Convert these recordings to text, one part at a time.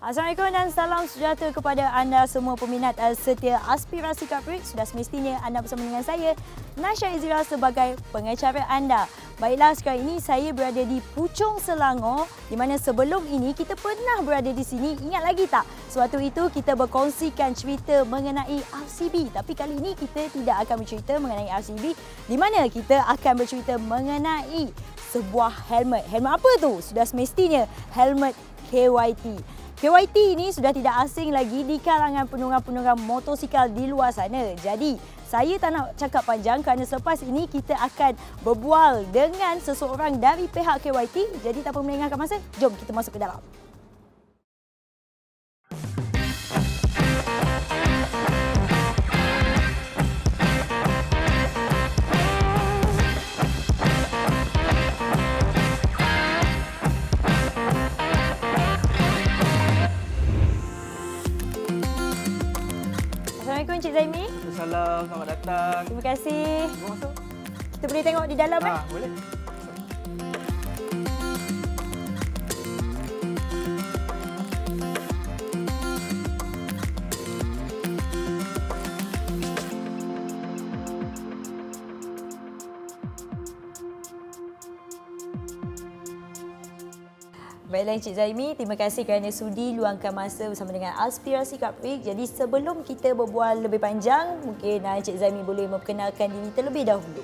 Assalamualaikum dan salam sejahtera kepada anda semua peminat setia Aspirasi Kaprik. Sudah semestinya anda bersama dengan saya, Nasha Izira, sebagai pengacara anda. Baiklah, sekarang ini saya berada di Puchong Selangor, di mana sebelum ini kita pernah berada di sini. Ingat lagi tak? Sewaktu itu kita berkongsikan cerita mengenai RCB. Tapi kali ini kita tidak akan bercerita mengenai RCB, di mana kita akan bercerita mengenai sebuah helmet. Helmet apa tu? Sudah semestinya helmet KYT. KYT ini sudah tidak asing lagi di kalangan penunggang-penunggang motosikal di luar sana. Jadi, saya tak nak cakap panjang kerana selepas ini kita akan berbual dengan seseorang dari pihak KYT. Jadi, tanpa melengahkan masa, jom kita masuk ke dalam. Assalamualaikum Cik Zaimi. Salam, selamat datang. Terima kasih. Boleh masuk? Kita boleh tengok di dalam Boleh. Baiklah Encik Zaimi, terima kasih kerana sudi luangkan masa bersama dengan Aspirasi Kaprik. Jadi sebelum kita berbual lebih panjang, mungkin Encik Zaimi boleh memperkenalkan diri terlebih dahulu.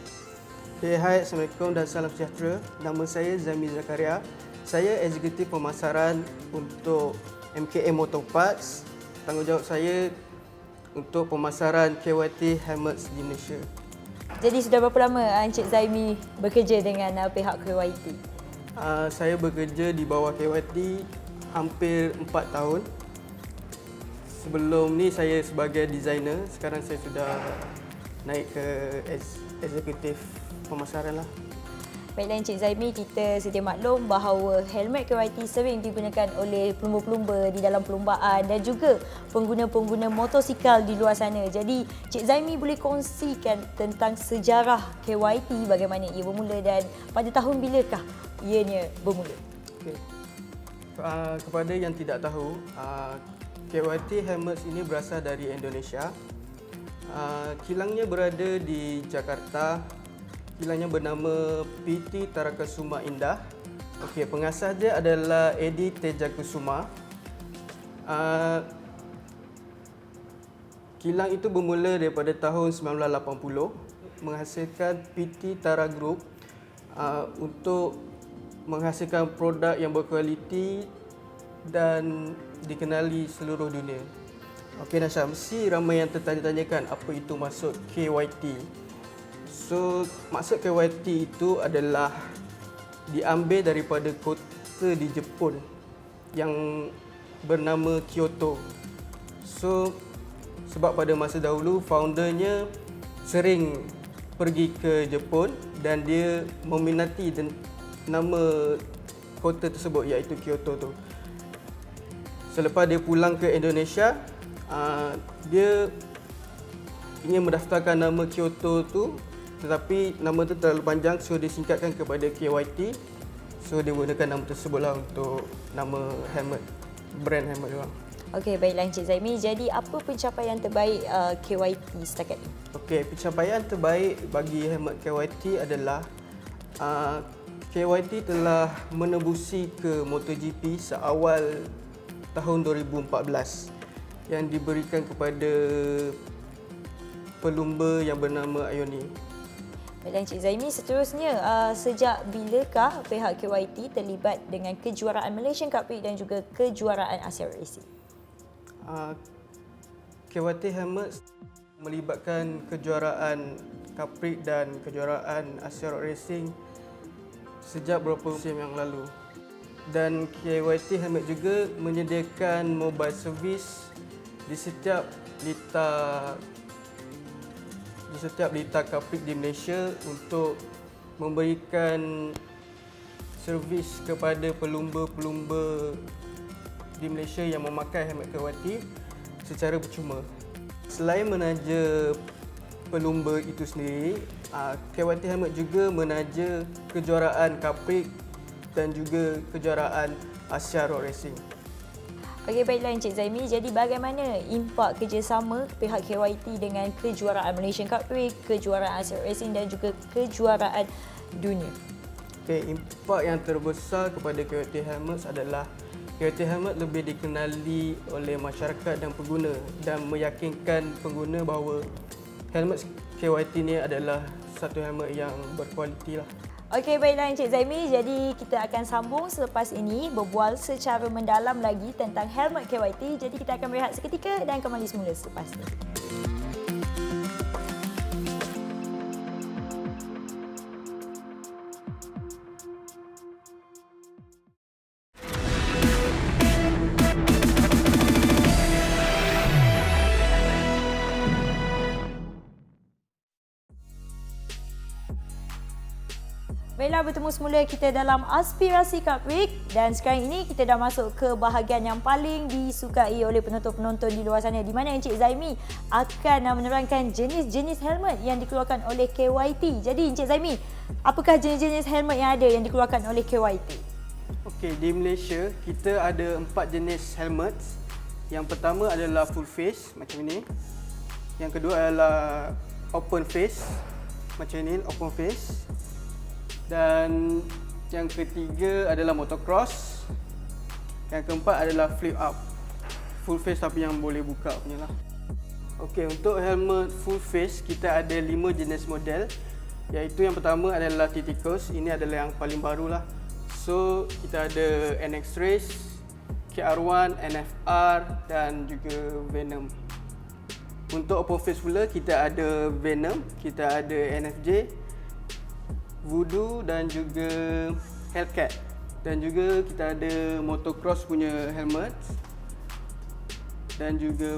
Okay, hai, Assalamualaikum dan salam sejahtera. Nama saya Zaimi Zakaria. Saya eksekutif pemasaran untuk MKM Motor Parts. Tanggungjawab saya untuk pemasaran KYT helmets di Malaysia. Jadi sudah berapa lama Encik Zaimi bekerja dengan pihak KYT? Saya bekerja di bawah KYT hampir 4 tahun. Sebelum ni saya sebagai designer, sekarang saya sudah naik ke eksekutif pemasaran lah. Baiklah Encik Zaimi, kita sedia maklum bahawa helmet KYT sering digunakan oleh pelumba-pelumba di dalam perlumbaan dan juga pengguna-pengguna motosikal di luar sana. Jadi Encik Zaimi boleh kongsikan tentang sejarah KYT, bagaimana ia bermula dan pada tahun bilakah ianya bermula? Okay. Kepada yang tidak tahu, KYT helmets ini berasal dari Indonesia. Kilangnya berada di Jakarta. Kilangnya bernama PT Tarakasuma Indah. Okey, pengasas dia adalah Edi Tejakusuma. Kilang itu bermula daripada tahun 1980 menghasilkan PT Tara Group untuk menghasilkan produk yang berkualiti dan dikenali seluruh dunia. Okey Nasha, mesti ramai yang tertanya-tanyakan apa itu maksud KYT. So, maksud KYT itu adalah diambil daripada kota di Jepun yang bernama Kyoto. So, sebab pada masa dahulu foundernya sering pergi ke Jepun dan dia meminati nama kota tersebut iaitu Kyoto tu. Selepas dia pulang ke Indonesia, dia ingin mendaftarkan nama Kyoto tu, tetapi nama tu terlalu panjang, so dia singkatkan kepada KYT. So dia gunakan nama tersebutlah untuk nama helmet, brand helmet dia. Okey, baiklah Encik Zaimi. Jadi apa pencapaian terbaik KYT setakat ini? Okey, pencapaian terbaik bagi helmet KYT adalah KYT telah menembusi ke MotoGP seawal tahun 2014 yang diberikan kepada pelumba yang bernama Ioni. Baiklah Encik Zaimi, seterusnya sejak bilakah pihak KYT terlibat dengan kejuaraan Malaysian Cup Prix dan juga kejuaraan Asia Racing? KYT Helmets melibatkan kejuaraan Cup Prix dan kejuaraan Asia Racing sejak beberapa musim yang lalu. Dan KYT Helmet juga menyediakan mobile service di setiap litar Cup Prix di Malaysia untuk memberikan servis kepada pelumba-pelumba di Malaysia yang memakai helmet KYT secara percuma. Selain menaja pelumba itu sendiri, KYT Helmet juga menaja kejuaraan Cup Prix dan juga kejuaraan Asia Road Racing. Okey, baiklah Encik Zaimi. Jadi bagaimana impak kerjasama pihak KYT dengan kejuaraan Malaysian Cup Rig, kejuaraan Asia Racing dan juga kejuaraan dunia? Okay, impak yang terbesar kepada KYT Helmets adalah KYT Helmet lebih dikenali oleh masyarakat dan pengguna dan meyakinkan pengguna bahawa helmet KYT ni adalah satu helmet yang berkualiti lah. Okey, baiklah Encik Zaimi. Jadi kita akan sambung selepas ini berbual secara mendalam lagi tentang helmet KYT. Jadi kita akan berehat seketika dan kembali semula selepas ini. Baiklah, bertemu semula kita dalam Aspirasi Cup Rig dan sekarang ini kita dah masuk ke bahagian yang paling disukai oleh penonton-penonton di luar sana, di mana Encik Zaimi akan menerangkan jenis-jenis helmet yang dikeluarkan oleh KYT. Jadi Encik Zaimi, apakah jenis-jenis helmet yang ada yang dikeluarkan oleh KYT? Okey, di Malaysia kita ada 4 jenis helmet. Yang pertama adalah full face macam ini. Yang kedua adalah open face macam ini, open face. Dan yang ketiga adalah motocross. Yang keempat adalah flip up. Full face tapi yang boleh buka punya lah. Okey, untuk helmet full face kita ada 5 jenis model. Iaitu yang pertama adalah Titicus. Ini adalah yang paling baru lah. So kita ada NX Race, KR1, NFR dan juga Venom. Untuk open face pula kita ada Venom, kita ada NFJ, Voodoo dan juga Hellcat. Dan juga kita ada motocross punya helmet dan juga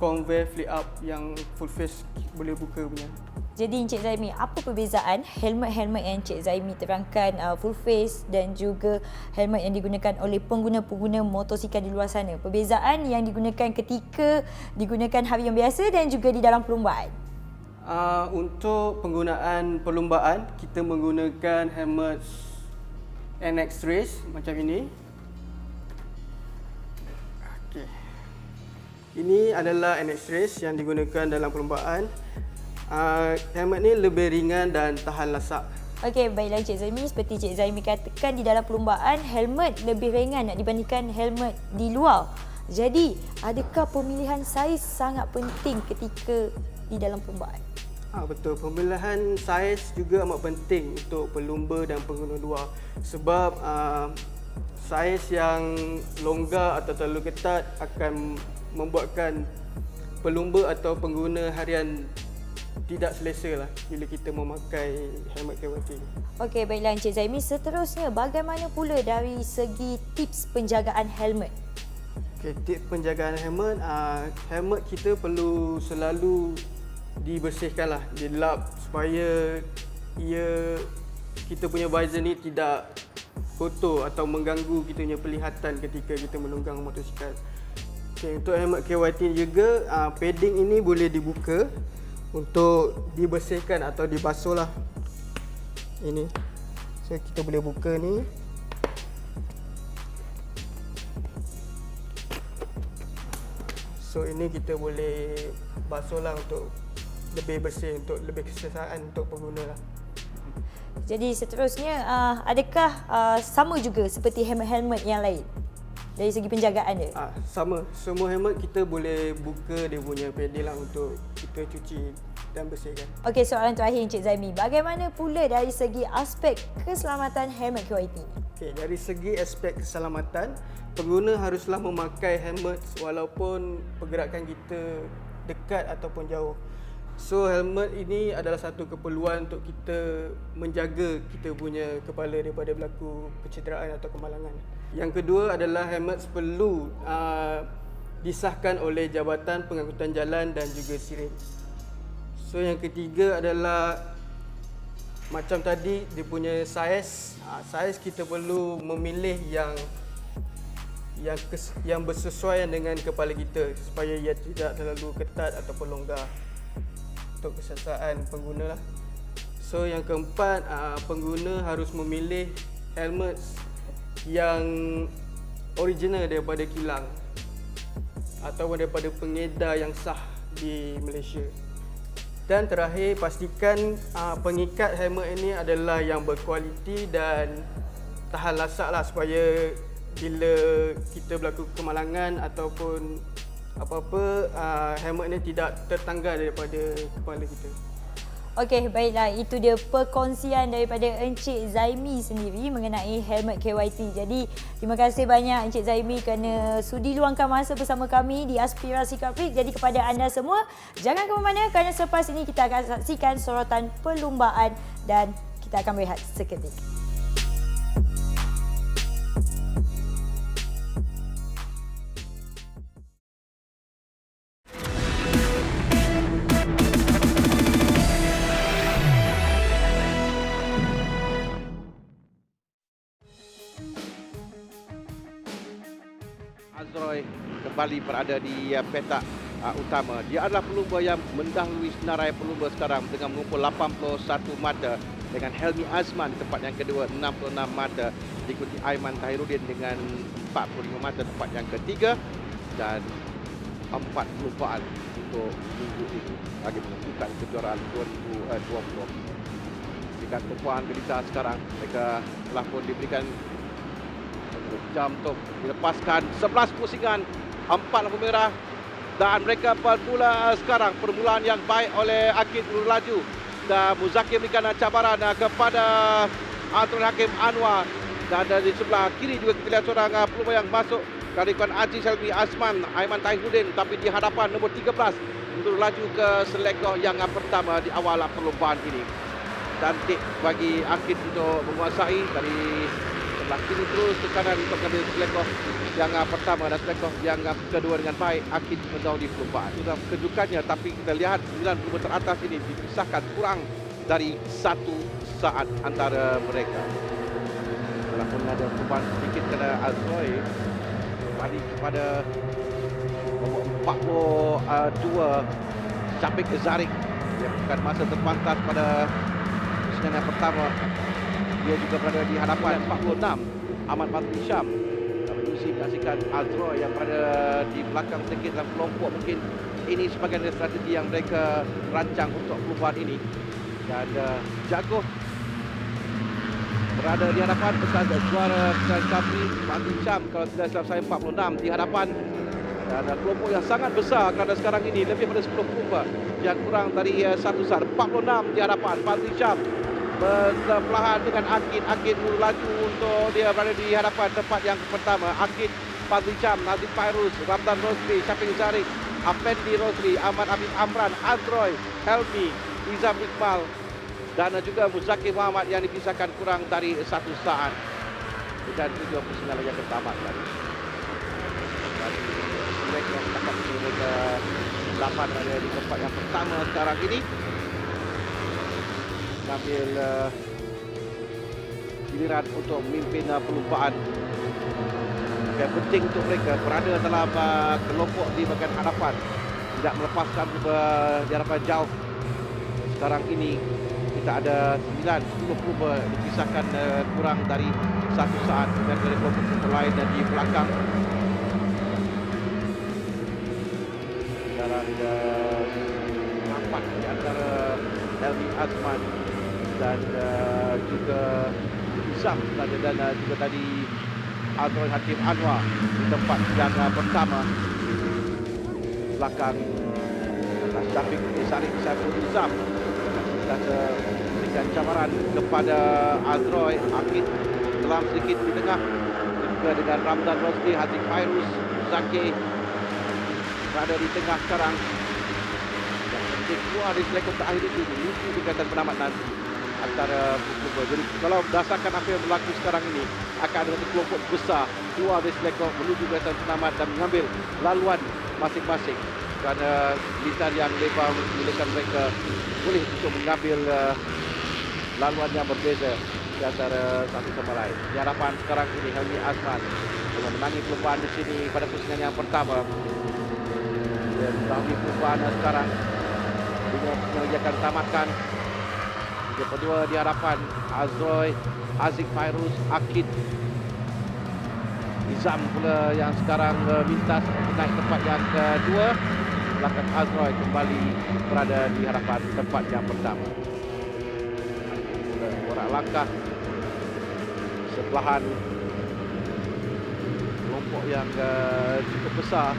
Convair flip up yang full face boleh buka punya. Jadi Encik Zaimi, apa perbezaan helmet-helmet yang Encik Zaimi terangkan full face dan juga helmet yang digunakan oleh pengguna-pengguna motosikal di luar sana? Perbezaan yang digunakan ketika digunakan hari yang biasa dan juga di dalam perlumbaan. Untuk penggunaan perlumbaan, kita menggunakan helmet NX Race macam ini. Okay. Ini adalah NX Race yang digunakan dalam perlumbaan. Helmet ni lebih ringan dan tahan lasak. Okey, baiklah Encik Zaimi. Seperti Encik Zaimi katakan, di dalam perlumbaan helmet lebih ringan nak dibandingkan helmet di luar. Jadi, adakah pemilihan saiz sangat penting ketika di dalam perlumbaan? Betul, pemilihan saiz juga amat penting untuk pelumba dan pengguna luar. Sebab saiz yang longgar atau terlalu ketat akan membuatkan pelumba atau pengguna harian tidak selesa lah bila kita memakai helmet KYT. Okey, baiklah Encik Zaimi. Seterusnya, bagaimana pula dari segi tips penjagaan helmet? Okay, tips penjagaan helmet, helmet kita perlu selalu dibersihkan lah, dilap supaya kita punya visor ni tidak kotor atau mengganggu kita punya penglihatan ketika kita menunggang motosikal. Okay, untuk helmet KYT juga, padding ini boleh dibuka untuk dibersihkan atau dibasuh lah. Ini, so kita boleh buka ni. So ini kita boleh basuh lah untuk lebih bersih, untuk lebih keselesaan untuk pengguna lah. Jadi seterusnya, adakah sama juga seperti helmet-helmet yang lain dari segi penjagaan dia? Sama, semua helmet kita boleh buka dia punya padding lah untuk kita cuci dan bersihkan. Okey, soalan terakhir Encik Zaimi. Bagaimana pula dari segi aspek keselamatan helmet KYT? Okey, dari segi aspek keselamatan, pengguna haruslah memakai helmet walaupun pergerakan kita dekat ataupun jauh. So helmet ini adalah satu keperluan untuk kita menjaga kita punya kepala daripada berlaku pencederaan atau kemalangan. Yang kedua adalah helmet perlu disahkan oleh Jabatan Pengangkutan Jalan dan juga SIRIM. So yang ketiga adalah macam tadi dia punya saiz. Saiz kita perlu memilih yang bersesuaian dengan kepala kita supaya ia tidak terlalu ketat ataupun longgar untuk keselesaan pengguna lah. So yang keempat, pengguna harus memilih helmet yang original daripada kilang atau daripada pengedar yang sah di Malaysia. Dan terakhir, pastikan pengikat helmet ini adalah yang berkualiti dan tahan lasak lah, supaya bila kita berlaku kemalangan ataupun apa-apa, helmet ini tidak tertanggal daripada kepala kita. Okey, baiklah. Itu dia perkongsian daripada Encik Zaimi sendiri mengenai helmet KYT. Jadi, terima kasih banyak Encik Zaimi kerana sudi luangkan masa bersama kami di Aspirasi Kaprik. Jadi, kepada anda semua, jangan ke mana-mana kerana selepas ini kita akan saksikan sorotan perlumbaan dan kita akan berehat seketika. Azroy kembali berada di petak utama. Dia adalah pelumba yang mendahului senarai pelumba sekarang dengan mengumpul 81 mata, dengan Helmi Azman di tempat yang kedua 66 mata, diikuti Aiman Tahirudin dengan 45 mata tempat yang ketiga, dan 4 perlumbaan untuk minggu ini bagi menentukan kejuaraan 2020. Dengan perlumbaan gelita sekarang, mereka telah pun diberikan jam untuk dilepaskan 11 pusingan, 4 lampu merah, dan mereka bermula sekarang permulaan yang baik oleh Akid Nurlaju, dan Muzakir memberikan cabaran kepada Abdul Hakim Anwar, dan dari sebelah kiri juga kita lihat seorang pelumba yang masuk dari kawan Aziz Helmi Azman, Aiman Tahirudin, tapi di hadapan nombor 13 untuk laju ke selekoh yang pertama di awal perlombaan ini. Cantik bagi Akid untuk menguasai dari kiri terus ke kanan untuk mengambil selekoh yang pertama dan selekoh yang kedua dengan baik. Akid mendahului perlumbaan. Sudah kedudukannya, tapi kita lihat 9 pelumba teratas ini dipisahkan kurang dari 1 saat antara mereka. Walaupun ada perubahan sedikit kerana Azroy kembali kepada nombor 42 Syafiq Zarik yang bukan masa terpantas pada pusingan yang pertama. Dia juga berada di hadapan 46 Ahmad Fazli Syam. Menerusi menyaksikan Azroy yang berada di belakang sedikit dalam kelompok. Mungkin ini sebahagian dari strategi yang mereka rancang untuk perubahan ini. Dan Jagoh berada di hadapan bekas juara Kesan Capri Fazli Syam, kalau tidak silap saya 46 di hadapan. Dan kelompok yang sangat besar kerana sekarang ini lebih daripada 10 pelumba yang kurang dari 1 saat. 46 di hadapan Fazli Syam. Bersebelahan dengan Akid laju untuk dia berada di hadapan tempat yang pertama. Akid, Fazli Syam, Nazim Fairuz, Ramdan Rosli, Syafiq Zarik, Afendi Rosli, Ahmad Habib Amran, Azroy, Helmi, Izam Iqbal, dan juga Muzakir Muhammad yang dipisahkan kurang dari 1 saat. Dan 7 pusingan lagi yang ketamat tadi. Mereka yang dapat mereka 8 ada di tempat yang pertama sekarang ini. Ambil giliran untuk memimpin perlumbaan. Yang penting untuk mereka berada dalam kelompok di bahagian hadapan, tidak melepaskan di hadapan jauh. Sekarang ini kita ada 9 pelumba dipisahkan kurang dari 1 saat dan dari kelompok lain dan di belakang. Sekarang nampak di antara Helmi Azman dan juga Izam dan juga tadi Abdul Hakim Anwar di tempat yang pertama. Belakang Syafiq Zarik, Syafiq Izam dan berikan cabaran kepada Azroy. Akid dalam sedikit di tengah, juga dengan Ramdan Rosli, Haziq Fairuz, Zaki berada di tengah sekarang. Yang penting keluar dari selekoh terakhir itu menuju tingkatan penamat nanti antara pelumba. Jadi kalau berdasarkan apa yang berlaku sekarang ini, akan ada satu kelompok besar keluar dari selekoh menuju tingkatan penamat dan mengambil laluan masing-masing, kerana lintasan yang lebar membolehkan mereka boleh untuk mengambil laluan yang berbeza di antara satu sama lain. Di hadapan sekarang ini Helmi Azman dengan menangi perlumbaan di sini pada pusingan yang pertama. Dan dahulu perlumbaan sekarang dengan yang akan tamatkan. Yang kedua di hadapan Azroy, Aziz Fairuz, Akid, Izam pula yang sekarang mintas naik tempat yang kedua. Belakang Azroy kembali berada di hadapan tempat yang pertama. Mula borak langkah sebelahan kelompok yang cukup besar.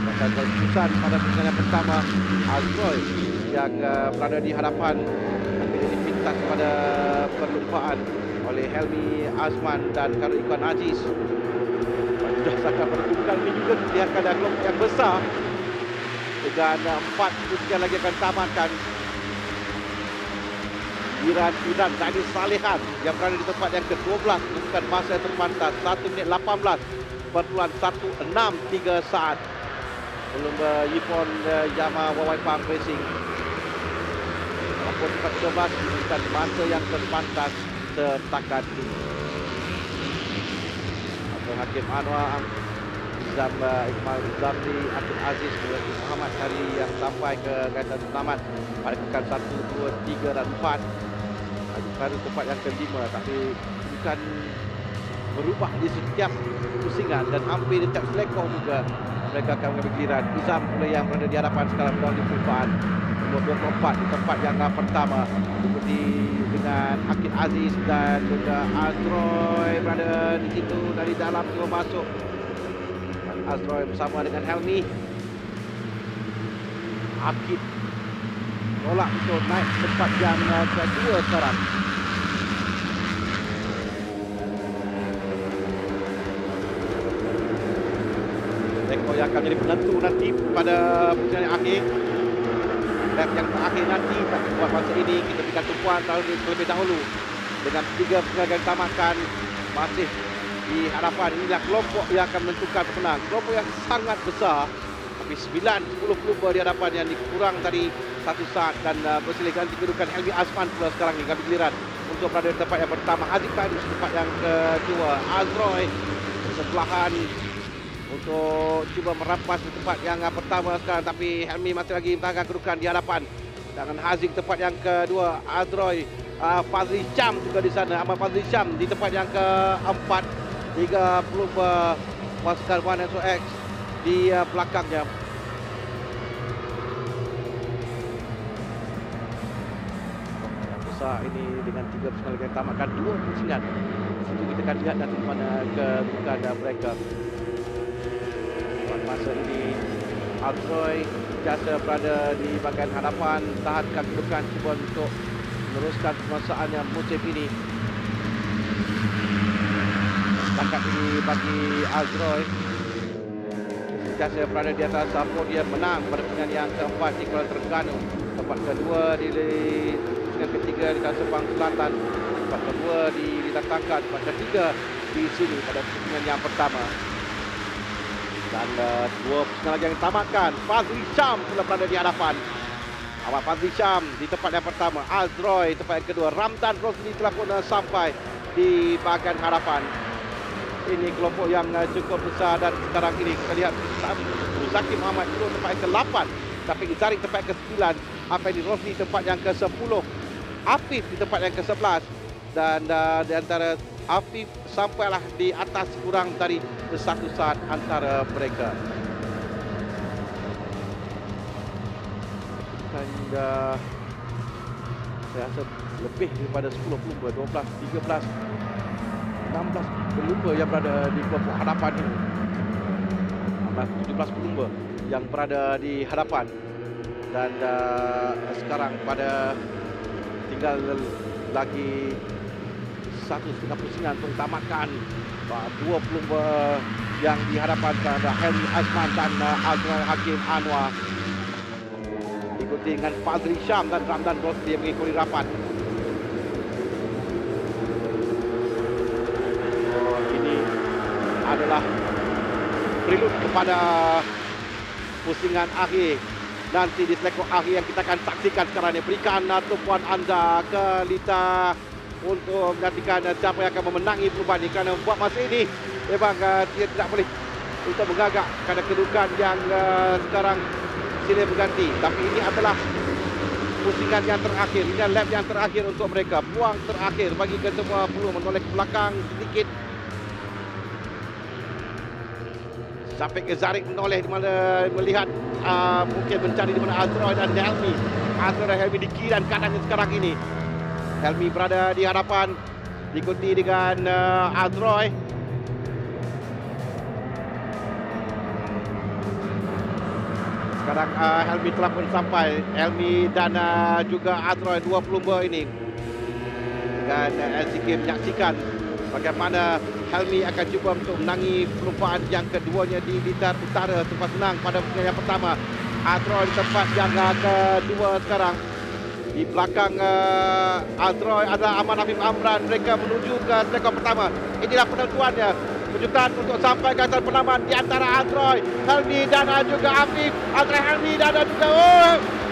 Dan keputusan pada pertandingan yang pertama, Azroy yang berada di hadapan akhirnya dipintas pada perlumpaan oleh Helmi Azman dan Karul Ikhwan Aziz. Sudah sangat menentukan ini juga lihat ada kelompok yang besar dengan 4 pusingan lagi akan tamatkan. Iran Zaini Salihan yang berada di tempat yang ke-12 menunjukkan masa yang terpantas 1 minit 18.163 saat. Belum Yipon Yama Wawai Pang Racing. Walaupun tempat 12 menunjukkan masa yang terpantas setakat ini. Abdul Hakim Anwar, Izam Iqmal Zamri, Abdul Aziz, Muhammad Hari yang sampai ke gaitan tamat pada kekan 1, 2, 3 dan 4. Baru tempat yang kelima, tapi bukan berubah di setiap pusingan dan hampir di setiap selekong juga mereka akan mengambil giliran. Izam pula yang berada di hadapan sekarang dalam di perlumbaan nomor 24 di tempat yang pertama, diikuti dengan Akid Aziz dan juga Azroy berada di situ dari dalam cuba masuk. Azroy bersama dengan Helmi. Akid tolak untuk naik tempat yang kedua sekarang. Rekor yang akan jadi penentu nanti pada pusingan yang akhir. Lap yang terakhir nanti tak buat masa ini kita berikan tumpuan terlebih dahulu dengan 3 pusingan yang tamatkan masih di hadapan. Inilah kelompok yang akan menentukan pemenang. Kelompok yang sangat besar, tapi 9-10 pelumba di hadapan yang dikurang tadi 1 saat dan bersilih ganti kedudukan Helmi Azman pula sekarang ini ambil giliran untuk berada di tempat yang pertama. Aziz Fairuz tempat yang kedua. Azroy sebelahan untuk cuba merampas di tempat yang pertama sekarang, tapi Helmi masih lagi mempertahankan kedudukan di hadapan dengan Haziq tempat yang kedua. Azroy, Fazli Syam juga di sana. Ahmad Fazli Syam di tempat yang keempat. 3 pelumba pasukan 1SOX di belakangnya. Besar ini dengan 3 pusingan lagi yang tamatkan 2 pusingan. Itu kita akan lihat nanti mana kedudukan mereka. Masa ini Azroy jasa berada di bahagian hadapan, tahankan kedudukan cuba untuk meneruskan penguasaannya musim ini. Takat ini bagi Azroy, jasa berada di atas podium, menang pada pusingan yang keempat di Kuala Terengganu, tempat kedua di pusingan ketiga di Tan Sepang Selatan, tempat kedua di Lintang Tangkat, tempat ketiga di sini pada pusingan yang pertama. Dan 2 pusingan lagi yang ditamatkan. Fazli Syam pula berada di hadapan. Ahmad Fazli Syam di tempat yang pertama. Azroy tempat yang kedua. Ramdan Rosli telah pun sampai di bahagian hadapan. Ini kelompok yang cukup besar dan sekarang ini kita lihat Zaki Muhammad turun tempat yang ke-8. Tapi Izari tempat yang ke-9. Afendi Rosli tempat yang ke-10. Afif di tempat yang ke-11. Dan di antara Afif sampailah di atas kurang dari 1 saat antara mereka. Dan saya rasa lebih daripada 10 pelumba, 12, 13, 16 pelumba yang berada di kelompok hadapan ini. 17 pelumba yang berada di hadapan. Dan sekarang pada tinggal lagi 1,5 pusingan untuk tamatkan 2 pelumba yang di hadapan ada Helmi Azman dan Azman Hakim Anwar. Diikuti dengan Fazli Syam dan Ramdan Rosli yang mengikuti rapat. Ini adalah prelude kepada pusingan akhir nanti di selekong akhir yang kita akan saksikan sekarang ini. Berikan tumpuan anda ke Lita untuk menantikan siapa yang akan memenangi perlumbaan ini, kerana buat masa ini memang dia tidak boleh untuk mengagak kerana kedudukan yang sekarang silih berganti. Tapi ini adalah pusingan yang terakhir, ini adalah lap yang terakhir untuk mereka. Peluang terakhir bagi kesemua perlu menoleh ke belakang sedikit Sampai ke Zarik menoleh di mana melihat mungkin mencari di mana Azroy dan Helmi. Azroy dan Helmi di kiri dan kanannya sekarang ini. Helmi berada di hadapan, diikuti dengan Azroy. Sekarang Helmi telah pun sampai. Helmi dan juga Azroy, dua pelumba ini. Dan LCK menyaksikan bagaimana Helmi akan cuba untuk menangi perlumbaan yang keduanya di Blitar Utara. Tempat senang pada pertandingan yang pertama. Azroy di tempat yang kedua sekarang. Di belakang Azroy adalah Aman Afif Amran. Mereka menuju ke sektor pertama. Inilah penentuannya. Kejutan untuk sampai ke atas penamaan di antara Azroy, Helmi dan juga Afif. Azroy, Helmi dan juga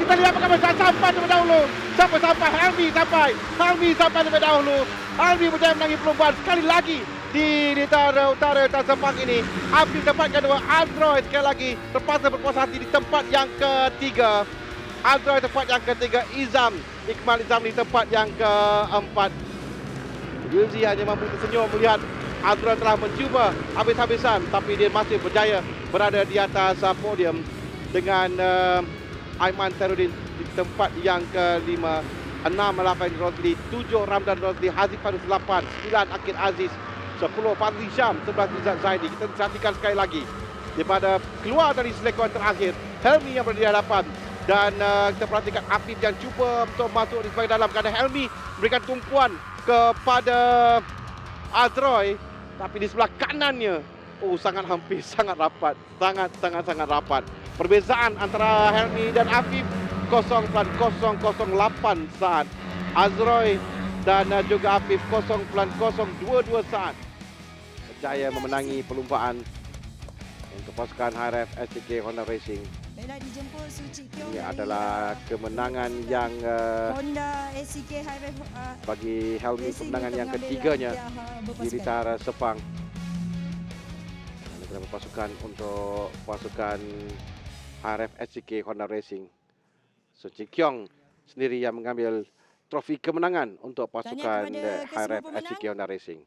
kita lihat bagaimana sampai terlebih dahulu. Sampai Helmi sampai terlebih dahulu. Helmi berjaya menangi perlumbaan sekali lagi di Blitar Utara Sepang ini. Afif tempat kedua, Azroy sekali lagi terpaksa berpuas hati di tempat yang ketiga. Azroy tempat yang ketiga, Iqmal Izam di tempat yang keempat. Yulzi hanya mampu tersenyum melihat Azroy telah mencuba habis-habisan, tapi dia masih berjaya berada di atas podium dengan Aiman Terudin di tempat yang kelima. 6 Malafan Rosli, 7 Ramdan Rosli, Hazif Farus 8, 9 Akid Aziz, 10 Fadli Syam, 11 Rizal Zaidi. Kita saksikan sekali lagi daripada keluar dari selekoan terakhir, Helmi yang berada di hadapan. Dan kita perhatikan Afif yang cuba untuk masuk di sebagai dalam, kerana Helmi memberikan tumpuan kepada Azroy, tapi di sebelah kanannya sangat hampir, sangat rapat, sangat rapat. Perbezaan antara Helmi dan Afif 0.008 saat. Azroy dan juga Afif 0.022 saat. Berjaya memenangi perlumbaan untuk pasukan HRF SCK Honda Racing. Baiklah, dijemput Suci Kiong. Ini adalah kemenangan yang Honda SCK HRF bagi Helmi, kemenangan yang ketiganya di Blitar Sepang. Ada beberapa pasukan untuk pasukan HRF SCK Honda Racing. Suci Kiong sendiri yang mengambil trofi kemenangan untuk pasukan HRF SCK Honda Racing.